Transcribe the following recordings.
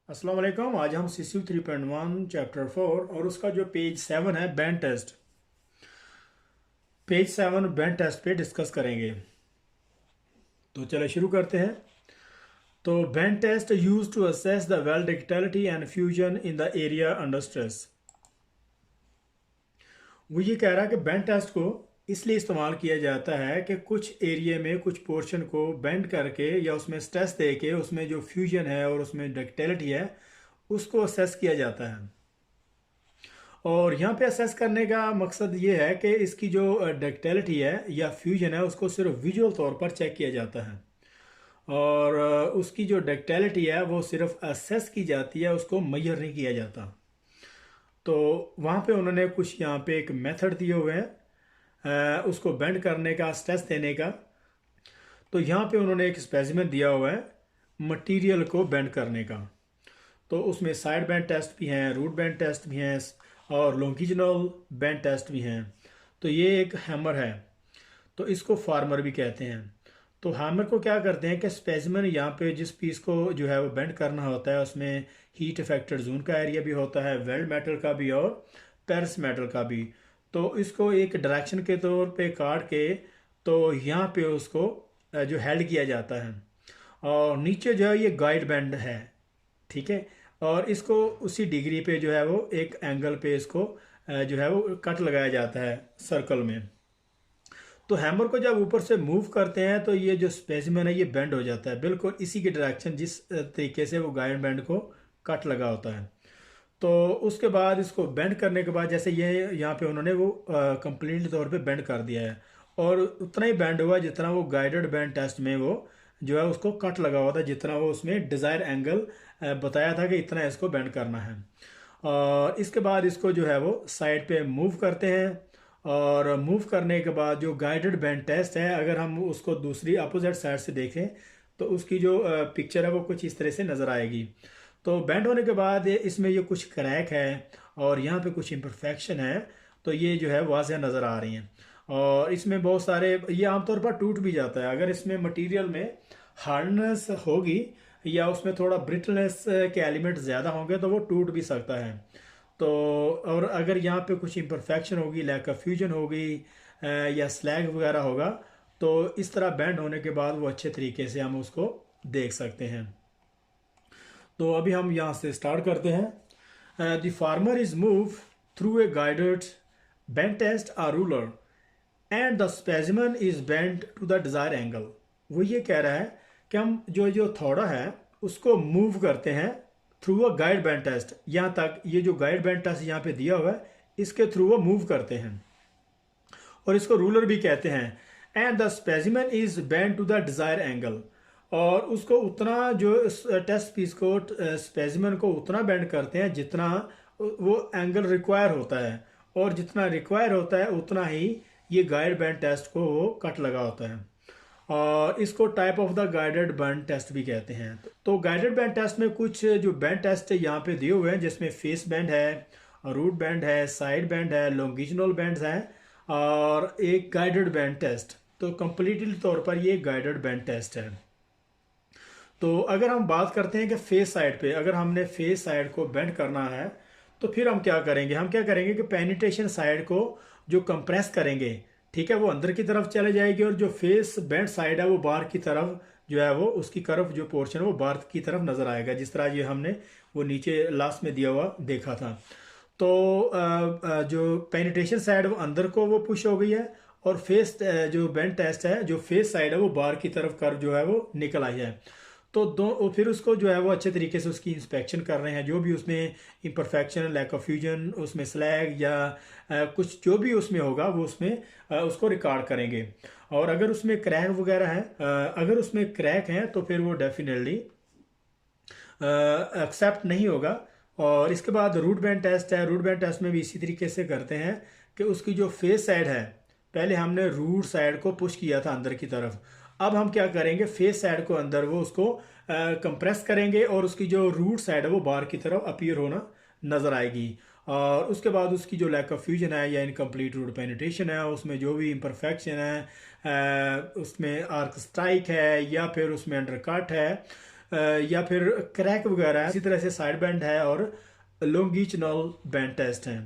अस्सलाम वालेकुम। आज हम CCU 3.1 चैप्टर 4 और उसका जो पेज 7 है bend test, page 7 bend test पे डिस्कस करेंगे। तो चलो शुरू करते हैं। तो bend test used to assess the weld ductility and fusion in the area under stress. वो ये कह रहा है कि बैंड टेस्ट को इसलिए इस्तेमाल किया जाता है कि कुछ एरिया में कुछ पोर्शन को बेंड करके या उसमें स्ट्रेस दे के उसमें जो फ्यूजन है और उसमें डक्टिलिटी है उसको असेस किया जाता है। और यहाँ पे असेस करने का मकसद ये है कि इसकी जो डक्टिलिटी है या फ्यूजन है उसको सिर्फ विजुअल तौर पर चेक किया जाता है। और उसकी जो डक्टिलिटी है वो सिर्फ असेस की जाती है, उसको मेजर नहीं किया जाता। तो वहाँ पे उन्होंने कुछ यहाँ पे एक मेथड दिए हुए हैं उसको बेंड करने का, स्ट्रेस देने का। तो यहाँ पे उन्होंने एक स्पेसिमेन दिया हुआ है मटेरियल को बेंड करने का। तो उसमें साइड बैंड टेस्ट भी हैं, रूट बैंड टेस्ट भी हैं और लॉन्गिजिनल बैंड टेस्ट भी हैं। तो ये एक हैमर है, तो इसको फार्मर भी कहते हैं। तो हैमर को क्या करते हैं कि स्पेसिमेन यहाँ पे जिस पीस को जो है वो बेंड करना होता है उसमें हीट इफेक्टेड जोन का एरिया भी होता है, वेल्ड मेटल का भी और पेरिस मेटल का भी। तो इसको एक डायरेक्शन के तौर पे काट के तो यहाँ पे उसको जो हेल्ड किया जाता है और नीचे जो है ये गाइड बैंड है, ठीक है। और इसको उसी डिग्री पे जो है वो एक एंगल पे इसको जो है वो कट लगाया जाता है सर्कल में। तो हैमर को जब ऊपर से मूव करते हैं तो ये जो स्पेसिमेन है ये बेंड हो जाता है, बिल्कुल इसी की डायरेक्शन जिस तरीके से वो गाइड बैंड को कट लगा होता है। तो उसके बाद इसको बेंड करने के बाद जैसे ये यहाँ पे उन्होंने वो कंप्लीट तौर पे बेंड कर दिया है और उतना ही बेंड हुआ जितना वो गाइडेड बैंड टेस्ट में वो जो है उसको कट लगा हुआ था, जितना वो उसमें डिज़ायर एंगल बताया था कि इतना इसको बेंड करना है। और इसके बाद इसको जो है वो साइड पे मूव करते हैं और मूव करने के बाद जो गाइडेड बैंड टेस्ट है अगर हम उसको दूसरी अपोजिट साइड से देखें तो उसकी जो पिक्चर है वो कुछ इस तरह से नज़र आएगी। तो बैंड होने के बाद इसमें ये कुछ क्रैक है और यहाँ पे कुछ इम्परफेक्शन है, तो ये जो है वाज़ह नज़र आ रही हैं। और इसमें बहुत सारे ये आमतौर पर टूट भी जाता है अगर इसमें मटेरियल में हार्डनेस होगी या उसमें थोड़ा ब्रिटलनेस के एलिमेंट ज़्यादा होंगे तो वो टूट भी सकता है। तो और अगर यहाँ पे कुछ इम्परफेक्शन होगी, लैक ऑफ फ्यूजन होगी या स्लैग वगैरह होगा तो इस तरह बैंड होने के बाद वो अच्छे तरीके से हम उसको देख सकते हैं। तो अभी हम यहाँ से स्टार्ट करते हैं। The former is move through a guided bend test a ruler and the specimen is bend to the desire angle. वो ये कह रहा है कि हम जो जो थोड़ा है उसको मूव करते हैं through a guide bend test. यहाँ तक ये जो गाइड बैंड टेस्ट यहाँ पे दिया हुआ है इसके थ्रू वो मूव करते हैं और इसको रूलर भी कहते हैं। And the specimen is bend to the desire angle, और उसको उतना जो टेस्ट पीस को स्पेसिमेन को उतना बेंड करते हैं जितना वो एंगल रिक्वायर होता है, और जितना रिक्वायर होता है उतना ही ये गाइड बैंड टेस्ट को वो कट लगा होता है। और इसको type of the guided bend test भी कहते हैं। तो गाइडेड बैंड टेस्ट में कुछ जो बैंड टेस्ट यहाँ पे दिए हुए हैं जिसमें फेस बैंड है, रूट बैंड है, साइड बैंड है, लॉन्गिजिनल बैंड है और एक गाइडेड बैंड टेस्ट। तो कंप्लीटली तौर पर ये गाइडेड बैंड टेस्ट है। तो अगर हम बात करते हैं कि फेस साइड पे अगर हमने फेस साइड को बेंड करना है तो फिर हम क्या करेंगे, हम क्या करेंगे कि पेनिट्रेशन साइड को जो कंप्रेस करेंगे, ठीक है, वो अंदर की तरफ चले जाएगी और जो फेस बेंड साइड है वो बाहर की तरफ जो है वो उसकी कर्व जो पोर्शन है वो बाहर की तरफ नजर आएगा, जिस तरह ये हमने वो नीचे लास्ट में दिया हुआ देखा था। तो जो पेनिट्रेशन साइड वो अंदर को वो पुश हो गई है और फेस जो बेंड टेस्ट है जो फेस साइड है वो बाहर की तरफ कर्व जो है वो निकल आई है। तो दो फिर उसको जो है वो अच्छे तरीके से उसकी इंस्पेक्शन कर रहे हैं, जो भी उसमें इम्परफेक्शन, लैक ऑफ फ्यूजन, उसमें स्लैग या कुछ जो भी उसमें होगा वो उसमें उसको रिकॉर्ड करेंगे। और अगर उसमें क्रैक वगैरह है, अगर उसमें क्रैक हैं तो फिर वो डेफिनेटली एक्सेप्ट नहीं होगा। और इसके बाद रूट बैंड टेस्ट है। रूट बैंड टेस्ट में भी इसी तरीके से करते हैं कि उसकी जो फेस साइड है, पहले हमने रूट साइड को पुश किया था अंदर की तरफ, अब हम क्या करेंगे फेस साइड को अंदर वो उसको कंप्रेस करेंगे और उसकी जो रूट साइड है वो बाहर की तरफ अपीयर होना नजर आएगी। और उसके बाद उसकी जो लैक ऑफ फ्यूजन है या इनकम्प्लीट रूट पेनिट्रेशन है, उसमें जो भी इम्परफेक्शन है, उसमें आर्क स्ट्राइक है या फिर उसमें अंडर कट है, या फिर क्रैक वगैरह है। इसी तरह से साइड बैंड है और लॉन्गिट्यूडिनल बैंड टेस्ट है।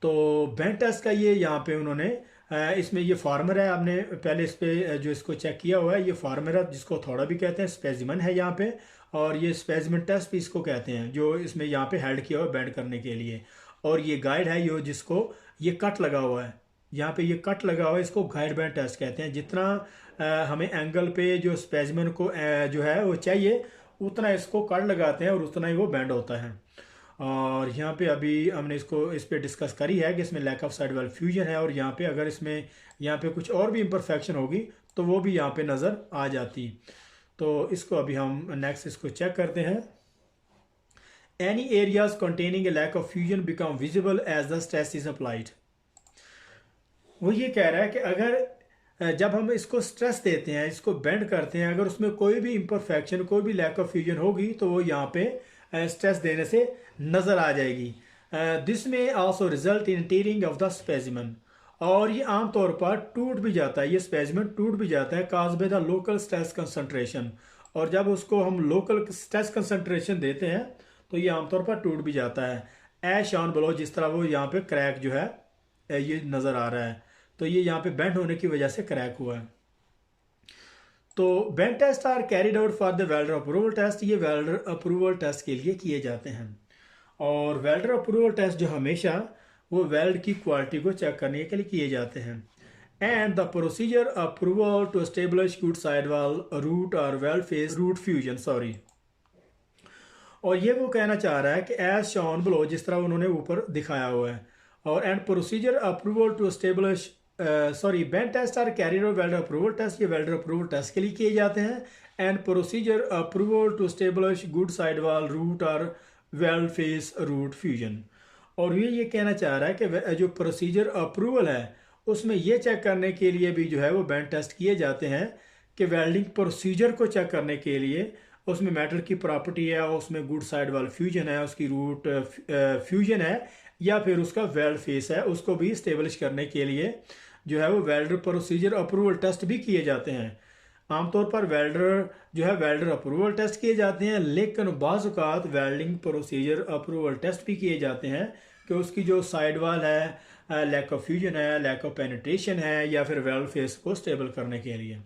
तो बैंड टेस्ट का ये यहाँ पे उन्होंने इसमें ये फार्मर है, आपने पहले इस पे जो इसको चेक किया हुआ है, ये फार्मर है जिसको थोड़ा भी कहते हैं, स्पेसिमन है यहाँ पे, और ये स्पेसिमन टेस्ट भी इसको कहते हैं, जो इसमें यहाँ पे हेल्ड किया हुआ है बैंड करने के लिए। और ये गाइड है यो जिसको ये कट लगा हुआ है, यहाँ पे ये कट लगा हुआ है, इसको गाइड बैंड टेस्ट कहते हैं। जितना हमें एंगल पे जो स्पेसिमन को जो है वो चाहिए उतना इसको कट लगाते हैं और उतना ही वो बैंड होता है। और यहाँ पे अभी हमने इसको इस पे डिस्कस करी है कि इसमें लैक ऑफ साइड वाल फ्यूजन है, और यहाँ पे अगर इसमें यहाँ पे कुछ और भी इम्परफेक्शन होगी तो वो भी यहाँ पे नज़र आ जाती। तो इसको अभी हम नेक्स्ट इसको चेक करते हैं। Any areas containing a lack of fusion become visible as the stress is applied. वो ये कह रहा है कि अगर जब हम इसको स्ट्रेस देते हैं, इसको बेंड करते हैं, अगर उसमें कोई भी इम्परफेक्शन, कोई भी लैक ऑफ फ्यूजन होगी तो वो यहाँ पे स्ट्रेस देने से नज़र आ जाएगी। दिस में also result in tearing of the specimen, और ये आमतौर पर टूट भी जाता है, ये स्पेसिमन टूट भी जाता है cause by the local stress concentration. और जब उसको हम लोकल स्ट्रेस कंसंट्रेशन देते हैं तो ये आमतौर पर टूट भी जाता है। एज शॉन बिलो, जिस तरह वो यहाँ पे क्रैक जो है ये नज़र आ रहा है, तो ये यहाँ पे बेंड होने की वजह से क्रैक हुआ है। तो bend test are carried out for the welder approval test, ये वेल्डर अप्रूवल टेस्ट के लिए किए जाते हैं। और वेल्डर अप्रूवल टेस्ट जो हमेशा वो वेल्ड की क्वालिटी को चेक करने के लिए किए जाते हैं। And the procedure approval to establish good side wall root और weld face root fusion, sorry. और ये वो कहना चाह रहा है कि एज शॉन बिलो, जिस तरह उन्होंने ऊपर दिखाया हुआ है। और and procedure approval to establish bend test are carrier welder approval test, ये वेल्डर अप्रूवल टेस्ट के लिए किए जाते हैं। And procedure approval to establish good side wall root और वेल्ड फेस रूट फ्यूजन। और ये कहना चाह रहा है कि जो प्रोसीजर अप्रूवल है उसमें ये चेक करने के लिए भी जो है वो बेंड टेस्ट किए जाते हैं कि वेल्डिंग प्रोसीजर को चेक करने के लिए उसमें मेटल की प्रॉपर्टी है, उसमें गुड साइड वॉल फ्यूजन है, उसकी रूट फ्यूजन है, या फिर उसका वेल्ड फेस है, उसको भी स्टेब्लिश करने के लिए जो है वो वेल्डर प्रोसीजर अप्रूवल टेस्ट भी किए जाते हैं। आमतौर पर वेल्डर जो है वेल्डर अप्रूवल टेस्ट किए जाते हैं, लेकिन बाज़ औक़ात वेल्डिंग प्रोसीजर अप्रूवल टेस्ट भी किए जाते हैं कि उसकी जो साइड वॉल है, लैक ऑफ फ्यूजन है, लैक ऑफ पेनिट्रेशन है, या फिर वेल्ड फेस को स्टेबल करने के लिए।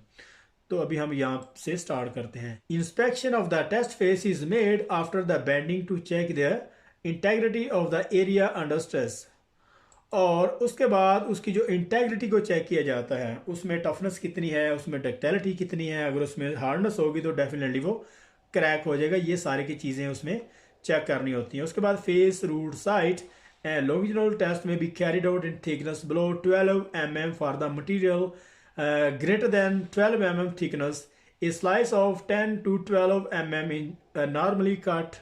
तो अभी हम यहाँ से स्टार्ट करते हैं। Inspection of the test face is made after the bending to check the integrity of the area under stress. और उसके बाद उसकी जो इंटेग्रिटी को चेक किया जाता है, उसमें टफनेस कितनी है, उसमें डक्टिलिटी कितनी है, अगर उसमें हार्डनेस होगी तो डेफिनेटली वो क्रैक हो जाएगा। ये सारी की चीज़ें उसमें चेक करनी होती हैं। उसके बाद face root side and longitudinal test में be carried out in thickness below 12 mm for the material greater than 12 mm thickness. A slice of 10 to 12 mm is normally cut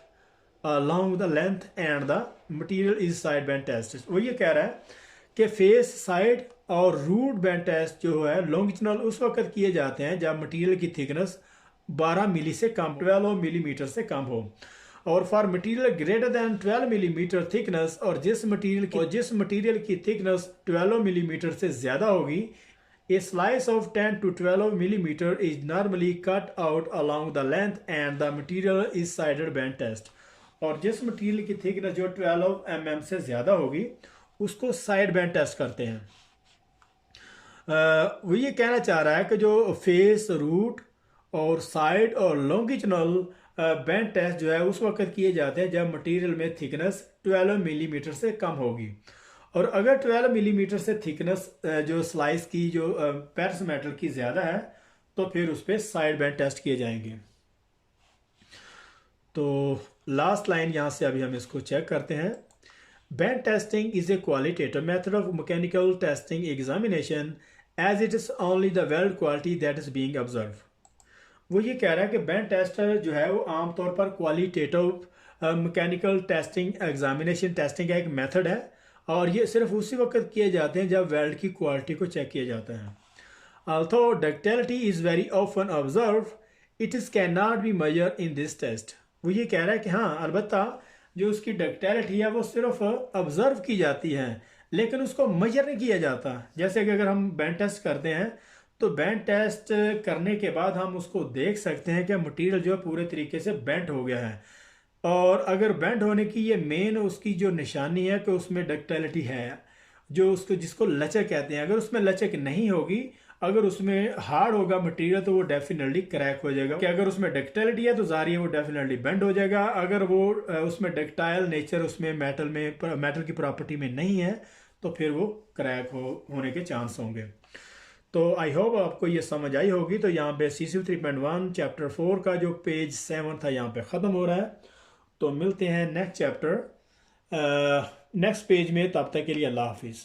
along the length and the material is side bend test. वो ये कह रहा है कि face side और root band test जो है longitudinal उस वक्त किए जाते हैं जब मटेरियल की थिकनेस 12 मिली से कम, 12 मिलीमीटर से कम हो। और for material greater than 12 millimetre thickness, और जिस मटेरियल की थिकनेस 12 मिलीमीटर से ज़्यादा होगी, a slice of 10 to 12 millimeter is normally cut out along the length and the material is sided bend test. और जिस मटेरियल की थिकनेस जो 12 mm से ज़्यादा होगी उसको साइड बैंड टेस्ट करते हैं। वो ये कहना चाह रहा है कि जो फेस रूट और साइड और लॉन्गिट्यूडिनल बैंड टेस्ट जो है उस वक्त किए जाते हैं जब मटेरियल में थिकनेस 12 मिलीमीटर से कम होगी। और अगर 12 मिलीमीटर से थिकनेस जो स्लाइस की जो पैरस मेटल की ज़्यादा है तो फिर उस पर साइड बैंड टेस्ट किए जाएंगे। तो लास्ट लाइन यहाँ से अभी हम इसको चेक करते हैं। Bend testing is a qualitative method of mechanical testing examination as it is only the weld quality that is being observe. वो ये कह रहा है कि बैंड टेस्ट जो है वो आमतौर पर qualitative mechanical testing examination testing का एक मेथड है, और ये सिर्फ उसी वक्त किए जाते हैं जब वेल्ड की क्वालिटी को चेक किया जाता है। Although ductility is very often observed, it is cannot be measured in this test. वो ये कह रहा है कि हाँ, अलबत्ता जो उसकी डक्टिलिटी है वो सिर्फ ऑब्जर्व की जाती है लेकिन उसको मेजर नहीं किया जाता। जैसे कि अगर हम बैंड टेस्ट करते हैं तो बेंड टेस्ट करने के बाद हम उसको देख सकते हैं कि मटेरियल जो है पूरे तरीके से बेंड हो गया है। और अगर बेंड होने की ये मेन उसकी जो निशानी है कि उसमें डक्टिलिटी है, जो उसको जिसको लचक कहते हैं। अगर उसमें लचक नहीं होगी, अगर उसमें हार्ड होगा मटेरियल, तो वो डेफिनेटली क्रैक हो जाएगा। कि अगर उसमें डक्टिलिटी है तो जारी है वो डेफिनेटली बेंड हो जाएगा। अगर वो उसमें डक्टाइल नेचर उसमें मेटल की प्रॉपर्टी में नहीं है तो फिर वो क्रैक होने के चांस होंगे। तो आई होप आपको ये समझ आई होगी। तो यहाँ पे CCU 3.1 चैप्टर 4 का जो पेज 7 था यहाँ पे ख़त्म हो रहा है। तो मिलते हैं नेक्स्ट चैप्टर नेक्स्ट पेज में, तब तक के लिए अल्लाह हाफिज़।